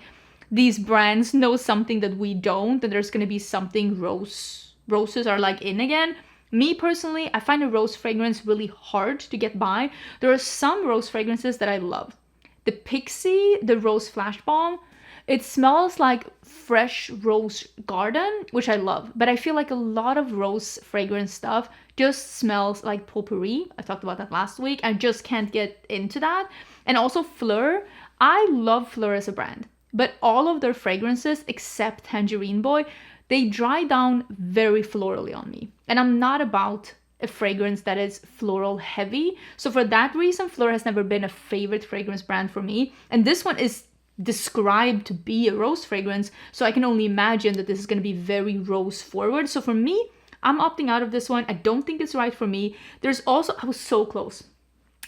these brands know something that we don't, and there's going to be something roses are like in again. Me personally, I find a rose fragrance really hard to get by. There are some rose fragrances that I love. The Pixie, the Rose Flash Balm, it smells like fresh rose garden, which I love. But I feel like a lot of rose fragrance stuff just smells like potpourri. I talked about that last week. I just can't get into that. And also Fleur. I love Fleur as a brand, but all of their fragrances, except Tangerine Boy, they dry down very florally on me. And I'm not about a fragrance that is floral heavy. So for that reason, Fleur has never been a favorite fragrance brand for me. And this one is described to be a rose fragrance, so I can only imagine that this is going to be very rose forward. So for me, I'm opting out of this one. I don't think it's right for me. There's also, I was so close.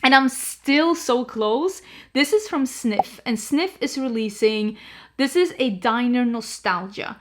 And I'm still so close. This is from Sniff, and Sniff is releasing, this is a Diner Nostalgia.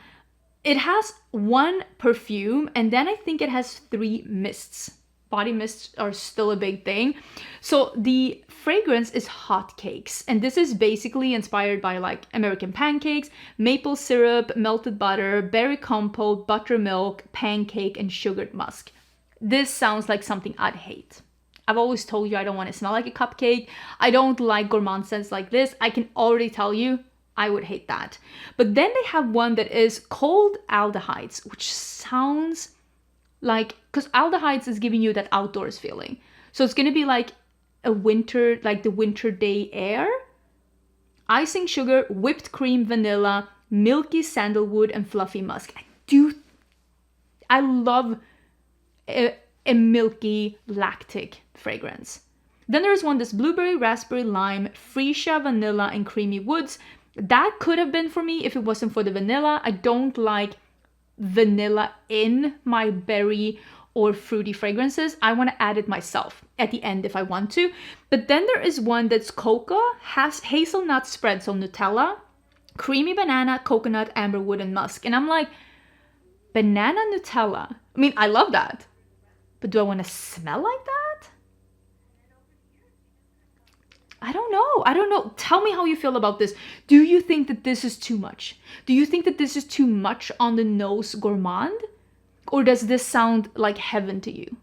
It has 1 perfume, and then I think it has 3 mists. Body mists are still a big thing. So the fragrance is Hot Cakes, and this is basically inspired by like American pancakes, maple syrup, melted butter, berry compote, buttermilk, pancake, and sugared musk. This sounds like something I'd hate. I've always told you I don't want to smell like a cupcake. I don't like gourmand scents like this. I can already tell you I would hate that. But then they have one that is cold aldehydes, which sounds like, because aldehydes is giving you that outdoors feeling. So it's going to be like a winter, like the winter day air. Icing sugar, whipped cream, vanilla, milky sandalwood, and fluffy musk. I love a milky lactic fragrance. Then there's one that's blueberry, raspberry, lime, freesia, vanilla, and creamy woods. That could have been for me if it wasn't for the vanilla. I don't like vanilla in my berry or fruity fragrances. I want to add it myself at the end if I want to. But then there is one that's cocoa, has hazelnut spread, so Nutella, creamy banana, coconut, amberwood, and musk. And I'm like, banana Nutella. I mean, I love that. But do I want to smell like that? I don't know. Tell me how you feel about this. Do you think that this is too much? Do you think that this is too much on the nose gourmand? Or does this sound like heaven to you?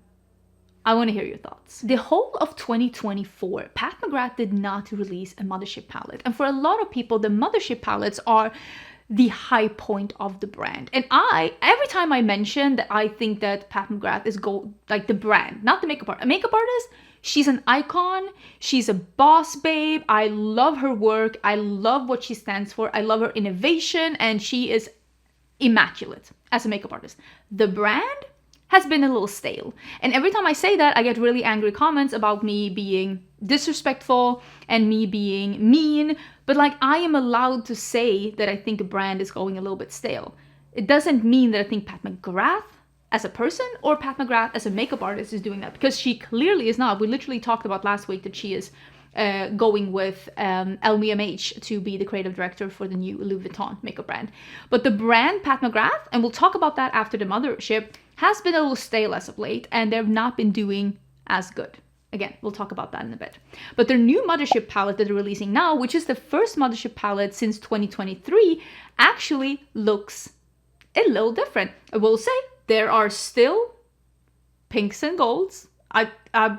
I want to hear your thoughts. The whole of 2024, Pat McGrath did not release a Mothership palette. And for a lot of people, the Mothership palettes are the high point of the brand. And every time I mention that I think that Pat McGrath is like the brand, not the makeup artist. A makeup artist, she's an icon. She's a boss babe. I love her work. I love what she stands for. I love her innovation, and she is immaculate as a makeup artist. The brand has been a little stale. And every time I say that, I get really angry comments about me being disrespectful and me being mean. But like, I am allowed to say that I think a brand is going a little bit stale. It doesn't mean that I think Pat McGrath as a person or Pat McGrath as a makeup artist is doing that, because she clearly is not. We literally talked about last week that she is going with LVMH to be the creative director for the new Louis Vuitton makeup brand. But the brand Pat McGrath, and we'll talk about that after the Mothership, has been a little stale as of late, and they've not been doing as good. Again, we'll talk about that in a bit. But their new Mothership palette that they're releasing now, which is the first Mothership palette since 2023, actually looks a little different. I will say there are still pinks and golds. I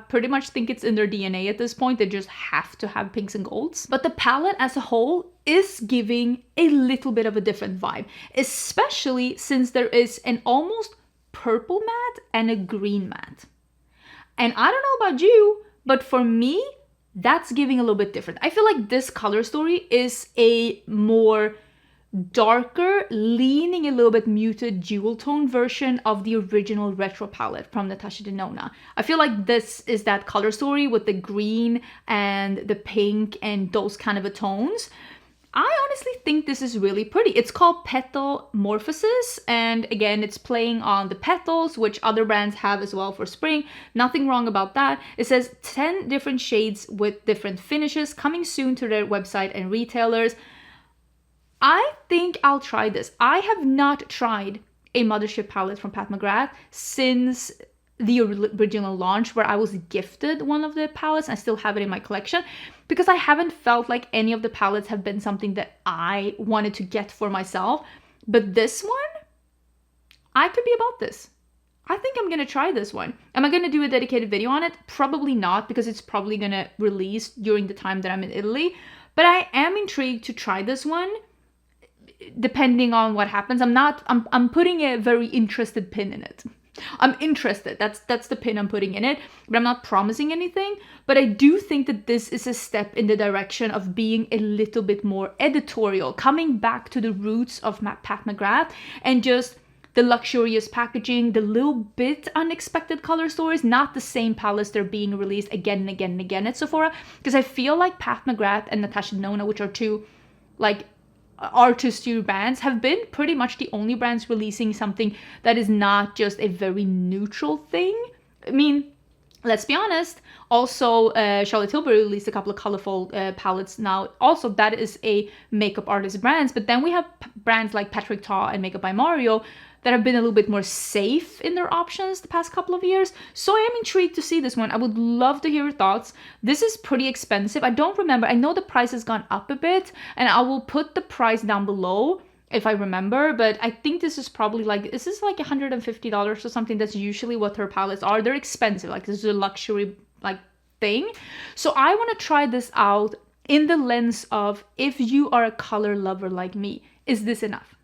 pretty much think it's in their DNA at this point. They just have to have pinks and golds. But the palette as a whole is giving a little bit of a different vibe, especially since there is an almost purple matte and a green matte. And I don't know about you, but for me, that's giving a little bit different. I feel like this color story is a more darker, leaning a little bit muted jewel tone version of the original retro palette from Natasha Denona. I feel like this is that color story with the green and the pink and those kind of tones. I honestly think this is really pretty. It's called Petal Morphosis, and again, it's playing on the petals, which other brands have as well for spring. Nothing wrong about that. It says 10 different shades with different finishes coming soon to their website and retailers. I think I'll try this. I have not tried a Mothership palette from Pat McGrath since the original launch, where I was gifted one of the palettes. I still have it in my collection because I haven't felt like any of the palettes have been something that I wanted to get for myself. But this one, I could be about this. I think I'm gonna try this one. Am I gonna do a dedicated video on it? Probably not, because it's probably gonna release during the time that I'm in Italy. But I am intrigued to try this one, depending on what happens. I'm putting a very interested pin in it. I'm interested. That's the pin I'm putting in it, but I'm not promising anything. But I do think that this is a step in the direction of being a little bit more editorial, coming back to the roots of Pat McGrath and just the luxurious packaging, the little bit unexpected color stories, not the same palettes that are being released again and again and again at Sephora. Because I feel like Pat McGrath and Natasha Denona, which are two like Artitude brands, have been pretty much the only brands releasing something that is not just a very neutral thing. I mean, let's be honest. Also, Charlotte Tilbury released a couple of colorful palettes now. Also, that is a makeup artist brands. But then we have brands like Patrick Ta and Makeup by Mario that have been a little bit more safe in their options the past couple of years. So I am intrigued to see this one. I would love to hear your thoughts. This is pretty expensive. I don't remember. I know the price has gone up a bit, and I will put the price down below if I remember, but I think this is probably like, this is like $150 or something. That's usually what her palettes are. They're expensive. Like, this is a luxury like thing. So I want to try this out in the lens of, if you are a color lover like me, is this enough?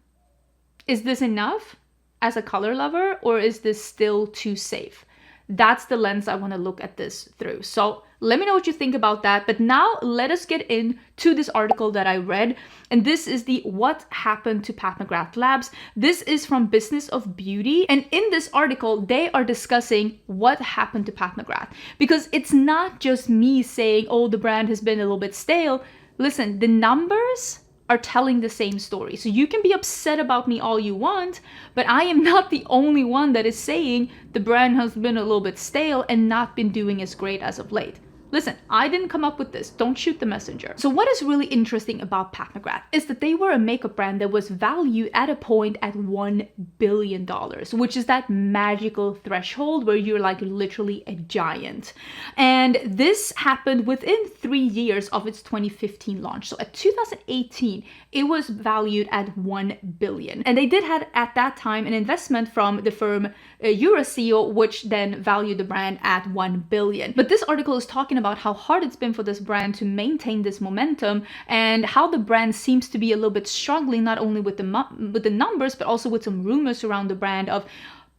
Is this enough as a color lover, or is this still too safe? That's the lens I want to look at this through. So let me know what you think about that. But now let us get into this article that I read. And this is the What Happened to Pat McGrath Labs. This is from Business of Beauty. And in this article, they are discussing what happened to Pat McGrath. Because it's not just me saying, oh, the brand has been a little bit stale. Listen, the numbers are telling the same story. So you can be upset about me all you want, but I am not the only one that is saying the brand has been a little bit stale and not been doing as great as of late. Listen, I didn't come up with this. Don't shoot the messenger. So what is really interesting about Pat McGrath is that they were a makeup brand that was valued at a point at $1 billion, which is that magical threshold where you're like literally a giant. And this happened within 3 years of its 2015 launch. So at 2018, it was valued at $1 billion. And they did have at that time an investment from the firm Euraseo, which then valued the brand at $1 billion. But this article is talking about how hard it's been for this brand to maintain this momentum, and how the brand seems to be a little bit struggling, not only with the numbers, but also with some rumors around the brand of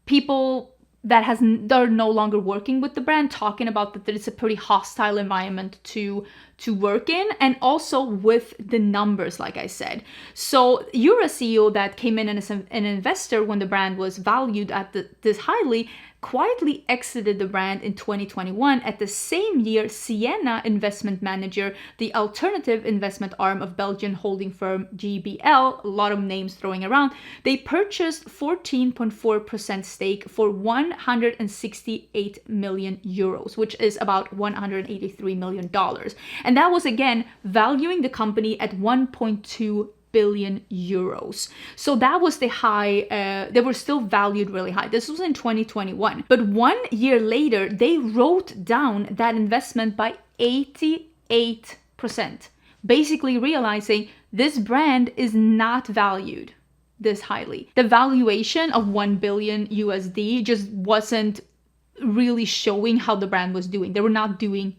people that are no longer working with the brand, talking about that it's a pretty hostile environment to work in, and also with the numbers, like I said. So Euraseo, that came in as an investor when the brand was valued at this highly, quietly exited the brand in 2021. At the same year, Sienna Investment Manager, the alternative investment arm of Belgian holding firm GBL, a lot of names throwing around, they purchased 14.4% stake for 168 million euros, which is about $183 million. And that was, again, valuing the company at 1.2 billion euros. So that was the high, they were still valued really high. This was in 2021. But 1 year later, they wrote down that investment by 88%, basically realizing this brand is not valued this highly. The valuation of 1 billion USD just wasn't really showing how the brand was doing. They were not doing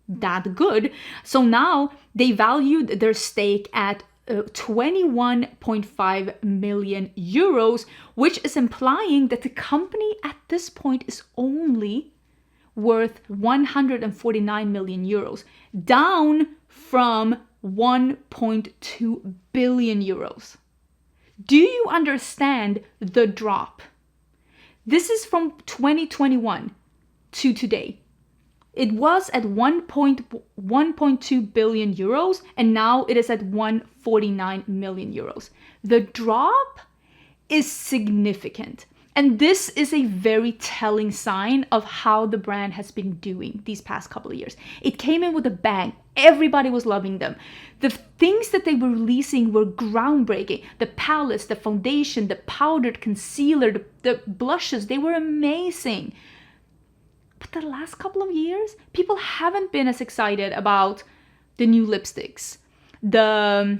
that good. So now they valued their stake at 21.5 million euros, which is implying that the company at this point is only worth 149 million euros, down from 1.2 billion euros. Do you understand the drop? This is from 2021 to today. It was at 1.2 billion euros, and now it is at 149 million euros. The drop is significant. And this is a very telling sign of how the brand has been doing these past couple of years. It came in with a bang. Everybody was loving them. The things that they were releasing were groundbreaking. The palettes, the foundation, the powdered concealer, the blushes, they were amazing. But the last couple of years, people haven't been as excited about the new lipsticks, the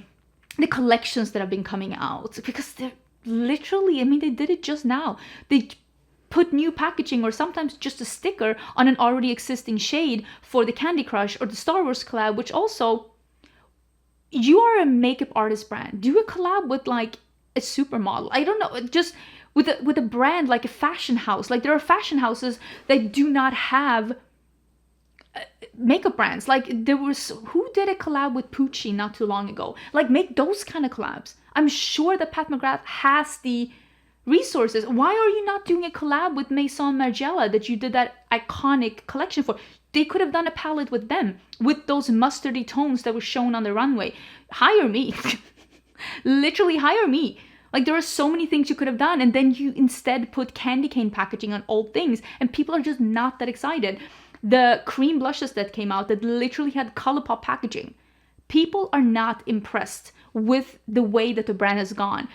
collections that have been coming out, because they're literally, I mean, they did it just now. They put new packaging or sometimes just a sticker on an already existing shade for the Candy Crush or the Star Wars collab, which also, you are a makeup artist brand. Do a collab with like a supermodel. I don't know, just with a brand like a fashion house. Like there are fashion houses that do not have makeup brands. Like there was, who did a collab with Pucci not too long ago? Like make those kind of collabs. I'm sure that Pat McGrath has the resources. Why are you not doing a collab with Maison Margiela that you did that iconic collection for? They could have done a palette with them, with those mustardy tones that were shown on the runway. Hire me. Literally hire me. Like there are so many things you could have done, and then you instead put candy cane packaging on old things, and people are just not that excited. The cream blushes that came out that literally had ColourPop packaging. People are not impressed with the way that the brand has gone.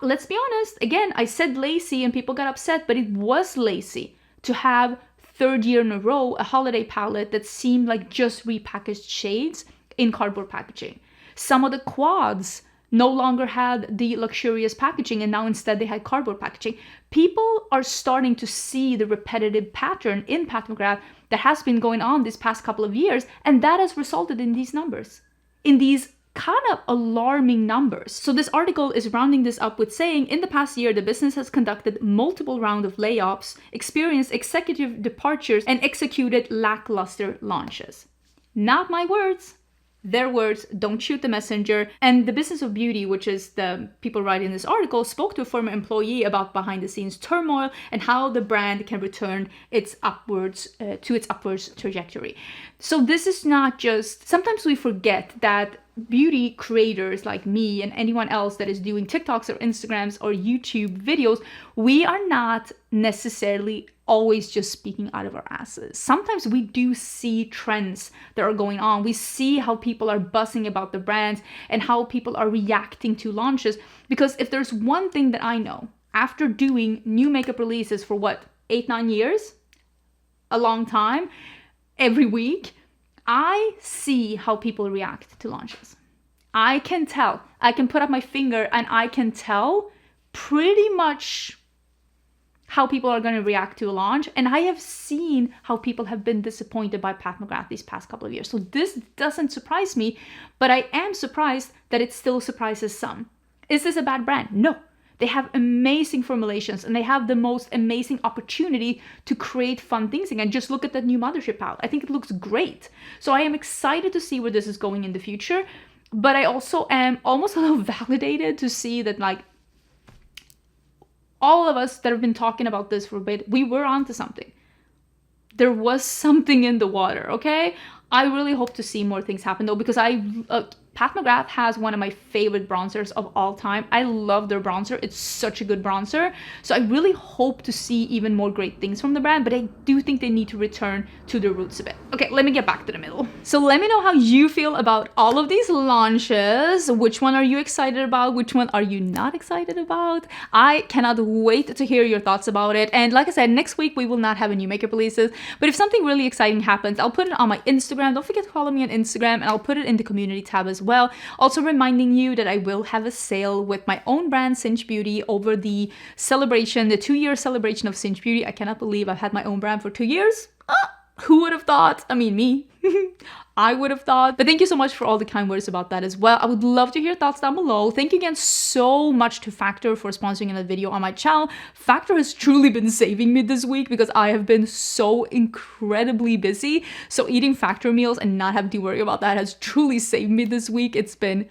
Let's be honest, again, I said lazy and people got upset, but it was lazy to have third year in a row a holiday palette that seemed like just repackaged shades in cardboard packaging. Some of the quads no longer had the luxurious packaging, and now instead they had cardboard packaging. People are starting to see the repetitive pattern in Pat McGrath that has been going on this past couple of years, and that has resulted in these numbers, in these kind of alarming numbers. So this article is rounding this up with saying, in the past year, the business has conducted multiple rounds of layoffs, experienced executive departures, and executed lackluster launches. Not my words. Their words, don't shoot the messenger. And the Business of Beauty, which is the people writing this article, spoke to a former employee about behind the scenes turmoil and how the brand can return its upwards to its upwards trajectory. So this is not just, sometimes we forget that beauty creators like me and anyone else that is doing TikToks or Instagrams or YouTube videos, we are not necessarily always just speaking out of our asses. Sometimes we do see trends that are going on. We see how people are buzzing about the brands and how people are reacting to launches. Because if there's one thing that I know, after doing new makeup releases for 8-9 years, a long time, every week, I see how people react to launches. I can tell. I can put up my finger and I can tell pretty much how people are going to react to a launch. And I have seen how people have been disappointed by Pat McGrath these past couple of years. So this doesn't surprise me, but I am surprised that it still surprises some. Is this a bad brand? No. They have amazing formulations and they have the most amazing opportunity to create fun things again. Just look at that new Mothership palette. I think it looks great. So I am excited to see where this is going in the future. But I also am almost a little validated to see that, like, all of us that have been talking about this for a bit, we were onto something. There was something in the water, okay? I really hope to see more things happen though, because Pat McGrath has one of my favorite bronzers of all time. I love their bronzer. It's such a good bronzer. So I really hope to see even more great things from the brand, but I do think they need to return to their roots a bit. Okay, let me get back to the middle. So let me know how you feel about all of these launches. Which one are you excited about? Which one are you not excited about? I cannot wait to hear your thoughts about it. And like I said, next week we will not have a new makeup releases, but if something really exciting happens, I'll put it on my Instagram. Don't forget to follow me on Instagram, and I'll put it in the community tab as well. Also reminding you that I will have a sale with my own brand, Singe Beauty, over the celebration, the 2-year celebration of Singe Beauty. I cannot believe I've had my own brand for 2 years. Who would have thought? I mean, me. I would have thought. But thank you so much for all the kind words about that as well. I would love to hear thoughts down below. Thank you again so much to Factor for sponsoring another video on my channel. Factor has truly been saving me this week because I have been so incredibly busy. So eating Factor meals and not having to worry about that has truly saved me this week. It's been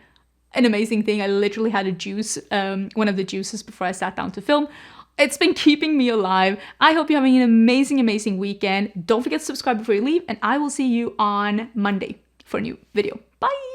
an amazing thing. I literally had a juice, one of the juices before I sat down to film. It's been keeping me alive. I hope you're having an amazing, amazing weekend. Don't forget to subscribe before you leave, and I will see you on Monday for a new video. Bye!